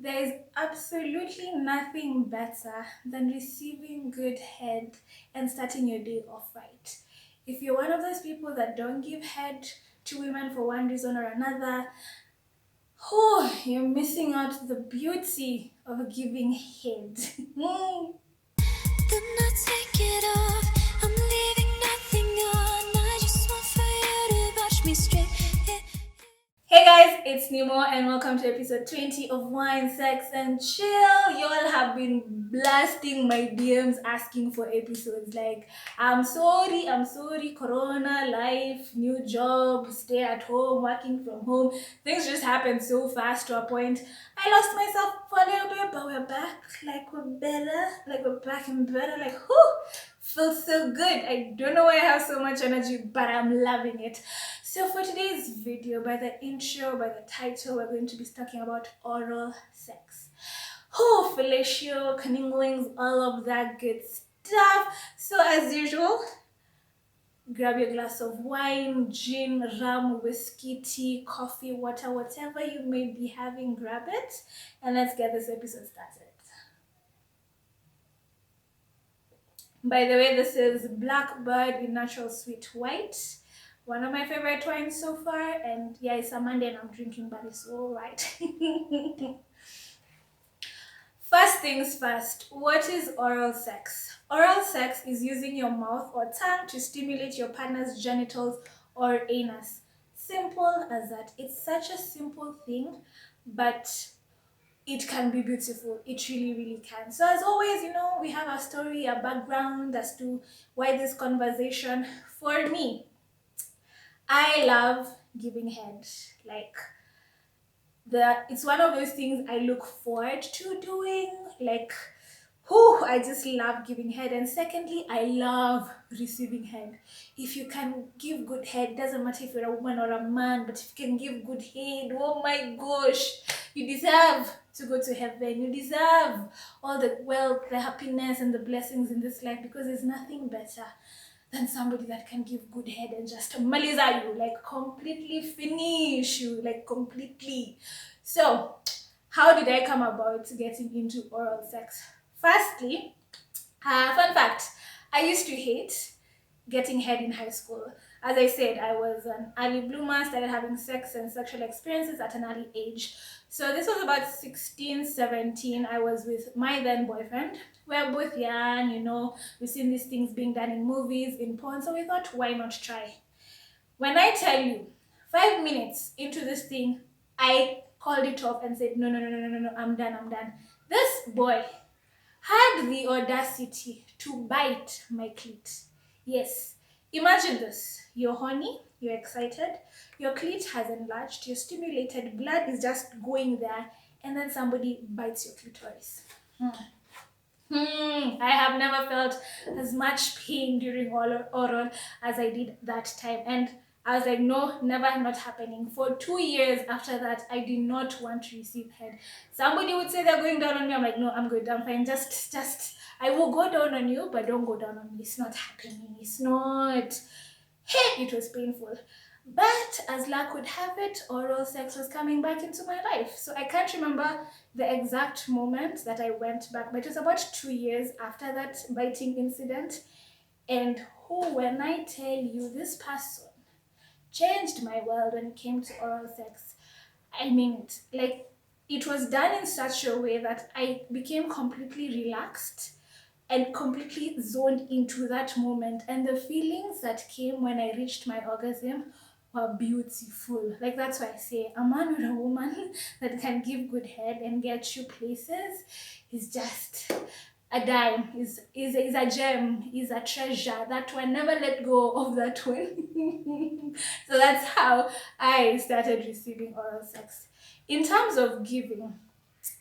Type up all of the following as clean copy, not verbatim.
There is absolutely nothing better than receiving good head and starting your day off right. If you're one of those people that don't give head to women for one reason or another, oh, you're missing out the beauty of giving head. Then I take it off. I'm leaving nothing on. I just want for you to watch me straight. Hey guys, it's Nemo and welcome to episode 20 of Wine, Sex and Chill. You all have been blasting my DMs asking for episodes. Like, I'm sorry, Corona, life, new job, stay at home, working from home. Things just happen so fast to a point. I lost myself for a little bit, but we're back. Like, we're better. Like, we're back and better. Like, whew, feels so good. I don't know why I have so much energy, but I'm loving it. So for today's video, by the intro, by the title, we're going to be talking about oral sex. Oh, fellatio, cunnilingus, all of that good stuff. So as usual, grab your glass of wine, gin, rum, whiskey, tea, coffee, water, whatever you may be having, grab it, and let's get this episode started. By the way, this is Blackbird in Natural Sweet White. One of my favorite wines so far, and yeah, it's a Monday and I'm drinking, but it's all right. First things first, what is oral sex? Oral sex is using your mouth or tongue to stimulate your partner's genitals or anus. Simple as that. It's such a simple thing, but it can be beautiful. It really, really can. So as always, we have a story, a background as to why this conversation. For me, I love giving head. Like, it's one of those things I look forward to doing. Like, I just love giving head. And secondly, I love receiving head. If you can give good head, doesn't matter if you're a woman or a man, but if you can give good head, oh my gosh, you deserve to go to heaven. You deserve all the wealth, the happiness, and the blessings in this life, because there's nothing better than somebody that can give good head and just maliza you, like completely finish you, like completely. So, how did I come about getting into oral sex? Firstly, fun fact, I used to hate getting head in high school. As I said, I was an early bloomer, started having sex and sexual experiences at an early age. So this was about 16, 17. I was with my then boyfriend. We're both young, we've seen these things being done in movies, in porn, so we thought, why not try? When I tell you, 5 minutes into this thing, I called it off and said, no, no, no, no, no, no, I'm done. This boy had the audacity to bite my clit. Yes, imagine this. You're horny, you're excited, your clit has enlarged, you're stimulated, blood is just going there, and then somebody bites your clitoris. I have never felt as much pain during oral as I did that time. And I was like, no, never, not happening. For 2 years after that, I did not want to receive head. Somebody would say they're going down on me. I'm like, no, I'm good, I'm fine. Just, I will go down on you, but don't go down on me. It's not happening. It's not. Hey, it was painful. But as luck would have it, oral sex was coming back into my life. So I can't remember the exact moment that I went back, but it was about 2 years after that biting incident. And when I tell you, this person changed my world when it came to oral sex, I mean it. Like, it was done in such a way that I became completely relaxed and completely zoned into that moment. And the feelings that came when I reached my orgasm were beautiful. Like, that's why I say a man or a woman that can give good head and get you places is just a dime, is a gem, is a treasure. That one, never let go of that one. So that's how I started receiving oral sex. In terms of giving,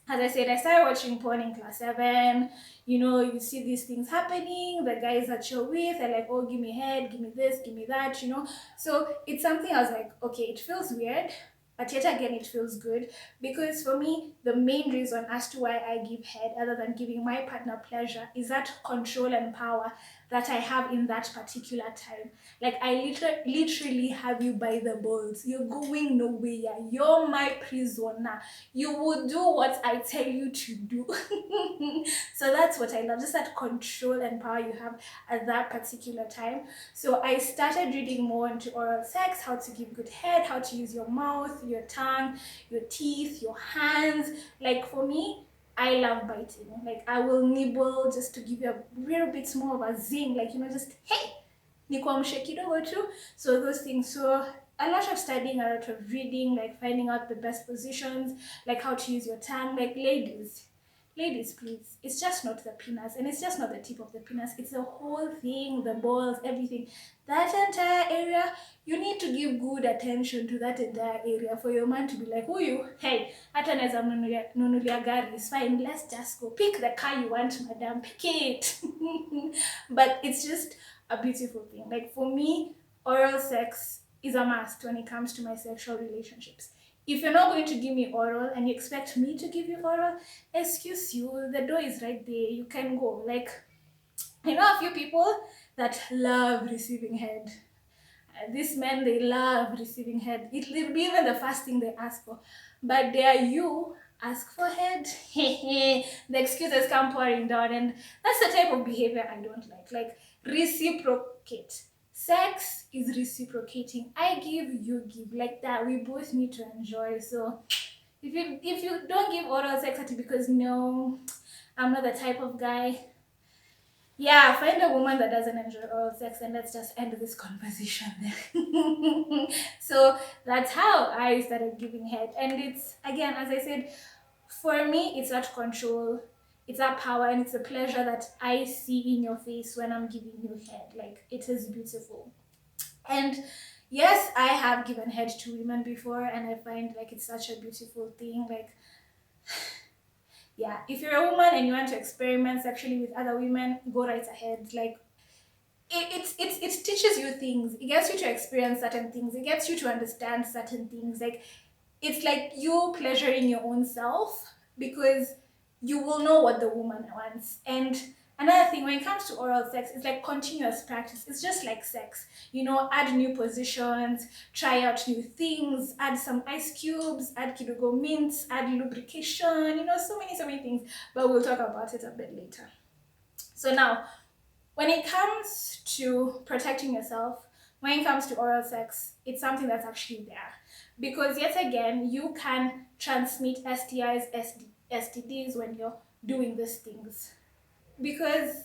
as I said, I started watching porn in class 7. You see these things happening. The guys that you're with are like, oh, give me head, give me this, give me that. So it's something I was like, okay, it feels weird, but yet again it feels good. Because for me, the main reason as to why I give head, other than giving my partner pleasure, is that control and power that I have in that particular time. Like, I literally have you by the balls. You're going nowhere. You're my prisoner. You will do what I tell you to do. So that's what I love, just that control and power you have at that particular time. So I started reading more into oral sex, how to give good head, how to use your mouth, your tongue, your teeth, your hands. Like, for me, I love biting. Like, I will nibble just to give you a little bit more of a zing. Like, just, hey, nikuamshe kidogo tu. So those things. So a lot of studying, a lot of reading, like finding out the best positions, like how to use your tongue. Like, ladies, please, it's just not the penis, and it's just not the tip of the penis, it's the whole thing, the balls, everything. That entire area, you need to give good attention to that entire area for your man to be like, oh, you, hey, hata naweza nunulia gari, it's fine, let's just go pick the car you want, madam, pick it. But it's just a beautiful thing. Like, for me, oral sex is a must when it comes to my sexual relationships. If you're not going to give me oral and you expect me to give you oral, excuse you, the door is right there, you can go. Like, I know a few people that love receiving head. These men, they love receiving head. It will be even the first thing they ask for. But dare you ask for head? The excuses come pouring down, and that's the type of behavior I don't like. Like, reciprocate. Sex is reciprocating. I give, you give, like that. We both need to enjoy. So if you don't give oral sex because no, I'm not the type of guy. Yeah, find a woman that doesn't enjoy oral sex, and let's just end this conversation there. So that's how I started giving head. And it's, again, as I said, for me, it's that control, it's that power, and it's a pleasure that I see in your face when I'm giving you head. Like, it is beautiful. And yes, I have given head to women before, and I find like it's such a beautiful thing. Like, yeah, if you're a woman and you want to experiment sexually with other women, go right ahead. Like, it teaches you things. It gets you to experience certain things. It gets you to understand certain things. Like, it's like you pleasuring your own self, because you will know what the woman wants. And another thing, when it comes to oral sex, it's like continuous practice. It's just like sex. Add new positions, try out new things, add some ice cubes, add kidogo mints, add lubrication, so many things. But we'll talk about it a bit later. So now, when it comes to protecting yourself, when it comes to oral sex, it's something that's actually there. Because yet again, you can transmit STIs, STDs when you're doing these things. Because,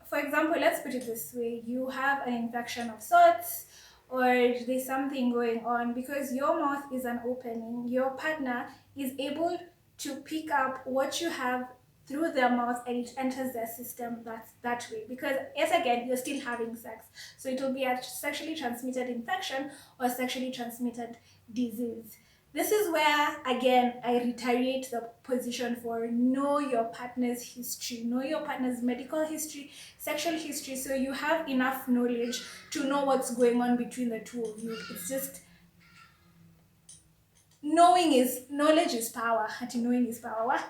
for example, let's put it this way, you have an infection of sorts, or there's something going on. Because your mouth is an opening, your partner is able to pick up what you have through their mouth, and it enters their system that way. Because yet again, you're still having sex, so it will be a sexually transmitted infection or sexually transmitted disease. This is where, again, I reiterate the position for know your partner's history, know your partner's medical history, sexual history, so you have enough knowledge to know what's going on between the two of you. It's just, knowledge is power. Knowing is power. What?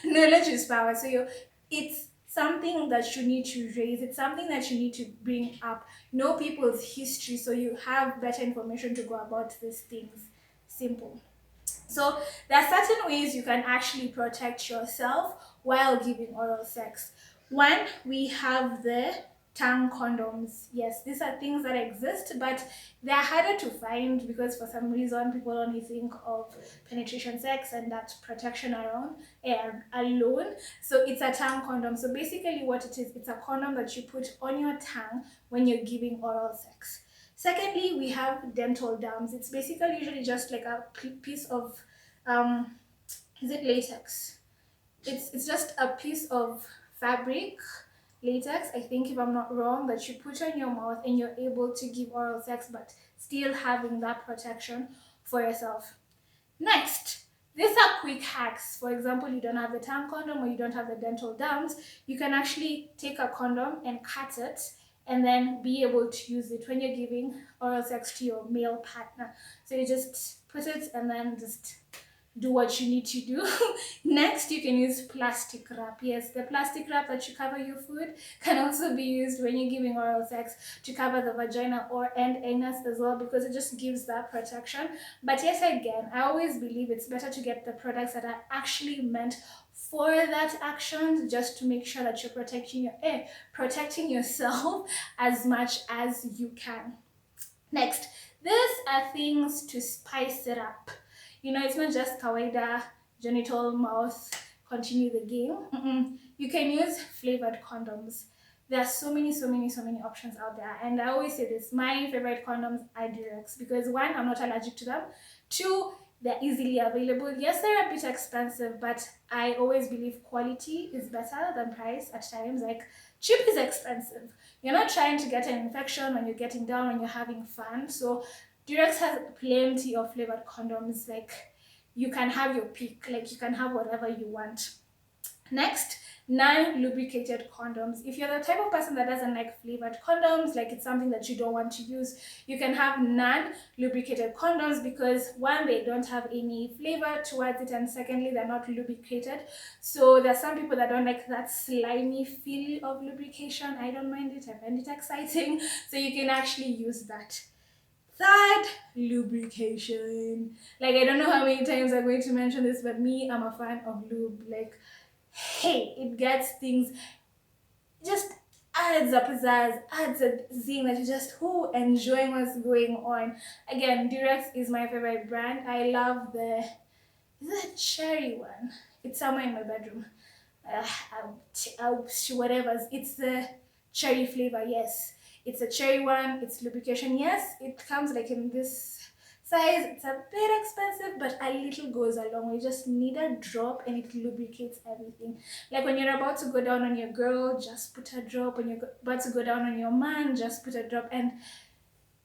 Knowledge is power. So it's something that you need to raise. It's something that you need to bring up. Know people's history so you have better information to go about these things. Simple. So there are certain ways you can actually protect yourself while giving oral sex. One, we have the tongue condoms. Yes, these are things that exist, but they're harder to find because for some reason people only think of penetration sex and that protection around alone. So it's a tongue condom. So basically what it is, it's a condom that you put on your tongue when you're giving oral sex. Secondly, we have dental dams. It's basically usually just like a piece of, is it latex? It's just a piece of fabric, latex, I think, if I'm not wrong, that you put on your mouth and you're able to give oral sex but still having that protection for yourself. Next, these are quick hacks. For example, you don't have the tongue condom or you don't have the dental dams, you can actually take a condom and cut it and then be able to use it when you're giving oral sex to your male partner. So you just put it and then just do what you need to do. Next, you can use plastic wrap. Yes, the plastic wrap that you cover your food can also be used when you're giving oral sex to cover the vagina or and anus as well, because it just gives that protection. But yet again, I always believe it's better to get the products that are actually meant for that action, just to make sure that you're protecting yourself as much as you can. Next, these are things to spice it up. You know, it's not just kawaida, genital, mouth, continue the game. You can use flavored condoms. There are so many options out there. And I always say this, my favorite condoms are Durex, because one, I'm not allergic to them. Two, they're easily available. Yes, they're a bit expensive, but I always believe quality is better than price at times. Like, cheap is expensive. You're not trying to get an infection when you're getting down, when you're having fun. So Durex has plenty of flavored condoms. Like, you can have your pick. Like, you can have whatever you want. Next, non-lubricated condoms. If you're the type of person that doesn't like flavored condoms, like it's something that you don't want to use, you can have non-lubricated condoms, because one, they don't have any flavor towards it, and secondly, they're not lubricated. So there's some people that don't like that slimy feel of lubrication. I don't mind it. I find it exciting. So you can actually use that. Third, lubrication. Like, I don't know how many times I'm going to mention this, but me, I'm a fan of lube. Like, hey, it gets things, just adds a pizzazz, adds a zing that you just enjoying what's going on. Again, Durex is my favorite brand. I love the cherry one. It's somewhere in my bedroom. Whatever. It's the cherry flavor. Yes, it's a cherry one. It's lubrication. Yes, it comes like in this size. It's a bit expensive, but a little goes a long way. You just need a drop and it lubricates everything. Like when you're about to go down on your girl, just put a drop. When you're about to go down on your man, just put a drop, and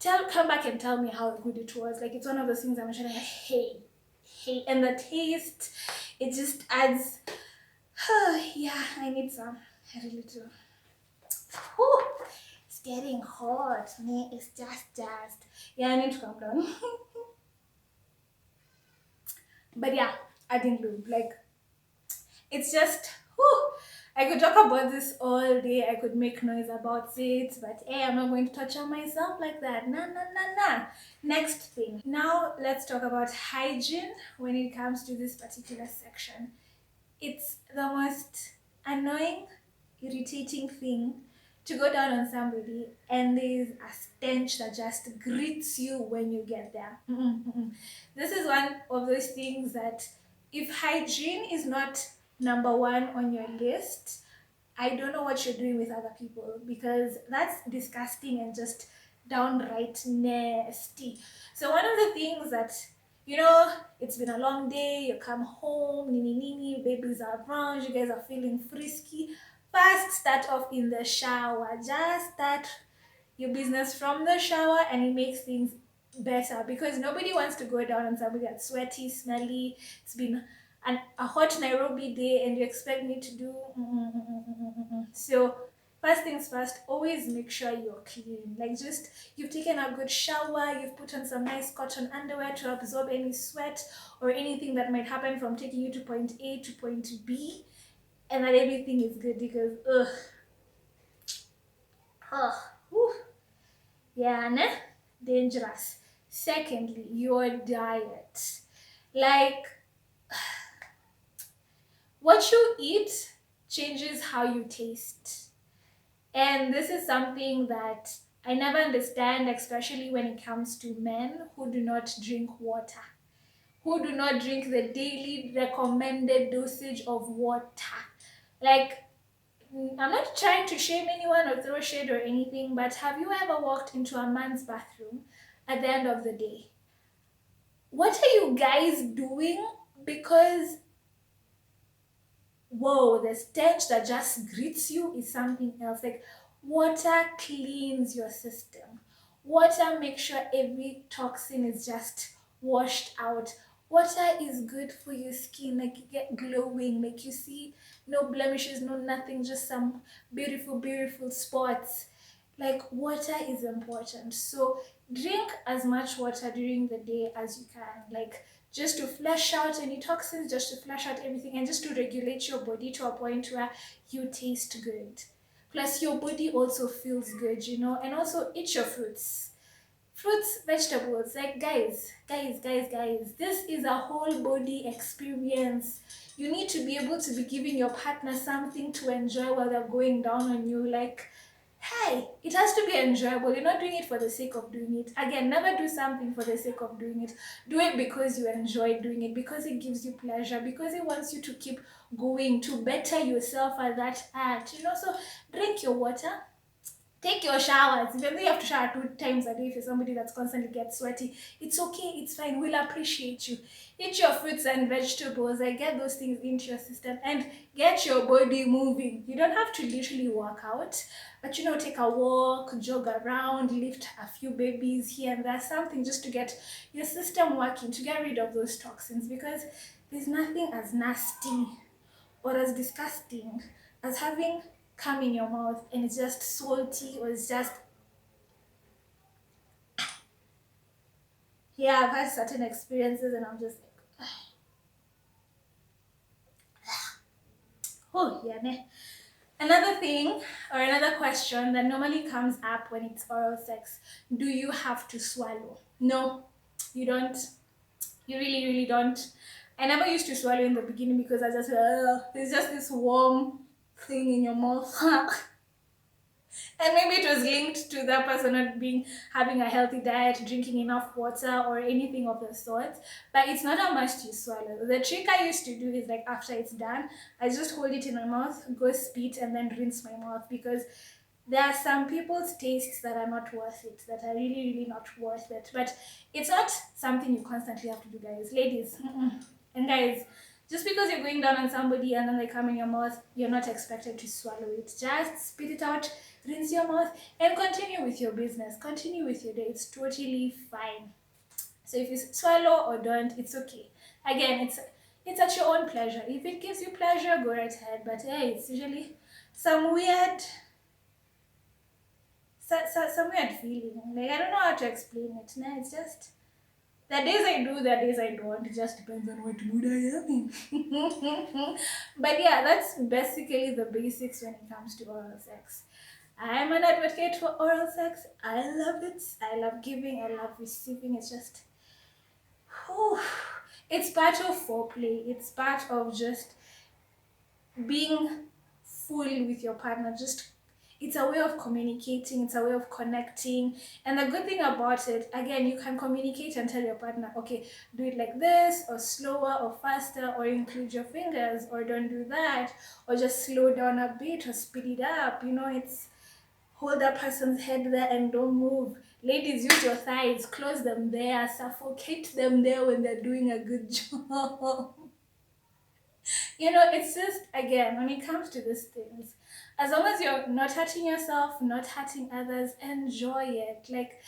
come back and tell me how good it was. Like, it's one of those things I'm sure, like, hey, and the taste, it just adds. Yeah, I need some. I really do. Whew, it's getting hot. Man, it's just. Yeah, I need to calm down. But yeah, adding lube, like, it's just, whew, I could talk about this all day. I could make noise about it, but hey, I'm not going to torture myself like that. Nah. Next thing. Now let's talk about hygiene when it comes to this particular section. It's the most annoying, irritating thing to go down on somebody and there's a stench that just greets you when you get there. This is one of those things that, if hygiene is not number one on your list, I don't know what you're doing with other people, because that's disgusting and just downright nasty. So one of the things that, you know, it's been a long day, you come home, nini, babies are around, you guys are feeling frisky. First, start off in the shower. Just start your business from the shower, and it makes things better, because nobody wants to go down on somebody that's sweaty, smelly. It's been a hot Nairobi day and you expect me to do So first things first, always make sure you're clean. Like, just, you've taken a good shower, you've put on some nice cotton underwear to absorb any sweat or anything that might happen from taking you to point A to point B, and that everything is good, because yeah, nah? Dangerous. Secondly, your diet. Like, what you eat changes how you taste. And this is something that I never understand, especially when it comes to men who do not drink water, who do not drink the daily recommended dosage of water. Like, I'm not trying to shame anyone or throw shade or anything, but have you ever walked into a man's bathroom at the end of the day? What are you guys doing? Because, whoa, the stench that just greets you is something else. Like, water cleans your system. Water makes sure every toxin is just washed out. Water is good for your skin. Like, you get glowing. Like, you see no blemishes, no nothing, just some beautiful spots. Like, water is important. So drink as much water during the day as you can. Like, just to flush out any toxins, just to flush out everything, and just to regulate your body to a point where you taste good. Plus, your body also feels good, you know, and also eat your fruits. Fruits, vegetables, like guys, this is a whole body experience. You need to be able to be giving your partner something to enjoy while they're going down on you. Like, hey, it has to be enjoyable. You're not doing it for the sake of doing it. Again, never do something for the sake of doing it. Do it because you enjoy doing it, because it gives you pleasure, because it wants you to keep going, to better yourself at that act. You know, so drink your water. Take your showers. Even though you have to shower 2 times a day if you're somebody that's constantly gets sweaty, it's okay, it's fine. We'll appreciate you. Eat your fruits and vegetables. Like, get those things into your system and get your body moving. You don't have to literally work out, but you know, take a walk, jog around, lift a few babies here and there, something just to get your system working, to get rid of those toxins, because there's nothing as nasty or as disgusting as having cum in your mouth and it's just salty, or it's just, yeah, I've had certain experiences and I'm just like, oh yeah, ne. Another thing, or another question that normally comes up when it's oral sex: do you have to swallow? No, you don't. You really don't. I never used to swallow in the beginning because I just, there's just this warm thing in your mouth. And maybe it was linked to that person not being, having a healthy diet, drinking enough water, or anything of the sort. But it's not a must you swallow. The trick I used to do is, like, after it's done, I just hold it in my mouth, go spit, and then rinse my mouth, because there are some people's tastes that are not worth it, that are really not worth it. But it's not something you constantly have to do, guys. Ladies, and guys, just because you're going down on somebody and then they come in your mouth, you're not expected to swallow it. Just spit it out, rinse your mouth, and continue with your business. Continue with your day. It's totally fine. So if you swallow or don't, it's okay. Again, it's at your own pleasure. If it gives you pleasure, go right ahead. But hey, it's usually some weird some weird feeling. Like, I don't know how to explain it. Nah, it's just, the days I do, the days I don't. It just depends on what mood I am in. But yeah, that's basically the basics when it comes to oral sex. I'm an advocate for oral sex. I love it. I love giving. I love receiving. It's just, whew, it's part of foreplay. It's part of just being full with your partner. Just, it's a way of communicating, it's a way of connecting. And the good thing about it, again, you can communicate and tell your partner, okay, do it like this, or slower, or faster, or include your fingers, or don't do that, or just slow down a bit, or speed it up. You know, it's hold that person's head there and don't move. Ladies, use your thighs, close them there, suffocate them there when they're doing a good job. You know, it's just, again, when it comes to these things, as long as you're not hurting yourself, not hurting others, enjoy it. Like,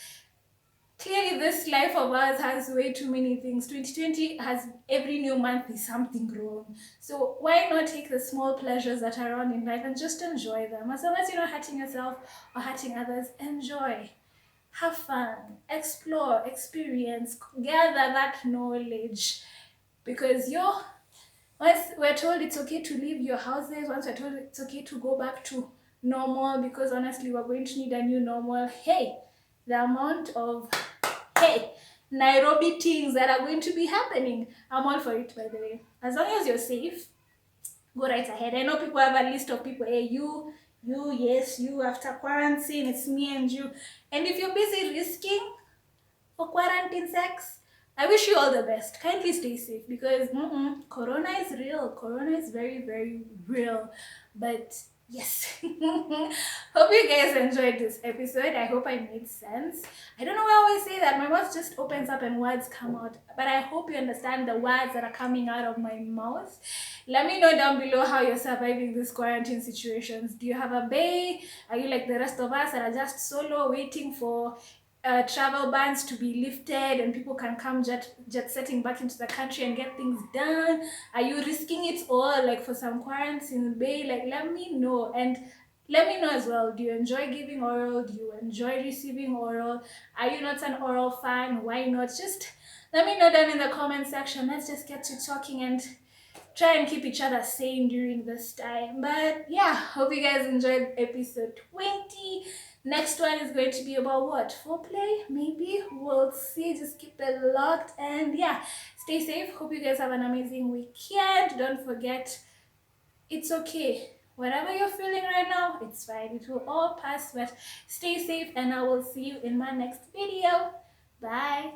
clearly this life of ours has way too many things. 2020 has, every new month is something wrong. So why not take the small pleasures that are on in life and just enjoy them? As long as you're not hurting yourself or hurting others, enjoy. Have fun, explore, experience, gather that knowledge. Because once we're told it's okay to leave your houses, once we're told it's okay to go back to normal, because honestly, we're going to need a new normal. Hey, the amount of, hey, Nairobi things that are going to be happening, I'm all for it, by the way. As long as you're safe, go right ahead. I know people have a list of people. Hey, yes, you after quarantine, it's me and you. And if you're busy risking for quarantine sex, I wish you all the best. Kindly stay safe, because Corona is real. Corona is very real. But yes. Hope you guys enjoyed this episode. I hope I made sense. I don't know why I always say that. My mouth just opens up and words come out. But I hope you understand the words that are coming out of my mouth. Let me know down below how you're surviving these quarantine situations. Do you have a bae? Are you like the rest of us that are just solo waiting for travel bans to be lifted and people can come jet setting back into the country and get things done? Are you risking it all, like, for some quarantine bae? Like, let me know. And Let me know as well. Do you enjoy giving oral? Do you enjoy receiving oral? Are you not an oral fan? Why not? Just let me know down in the comment section. Let's just get to talking and try and keep each other sane during this time. But yeah, hope you guys enjoyed episode 20. Next one is going to be about what? Foreplay? Maybe? We'll see. Just keep it locked. And yeah, stay safe. Hope you guys have an amazing weekend. Don't forget, it's okay. Whatever you're feeling right now, it's fine. It will all pass. But stay safe, and I will see you in my next video. Bye.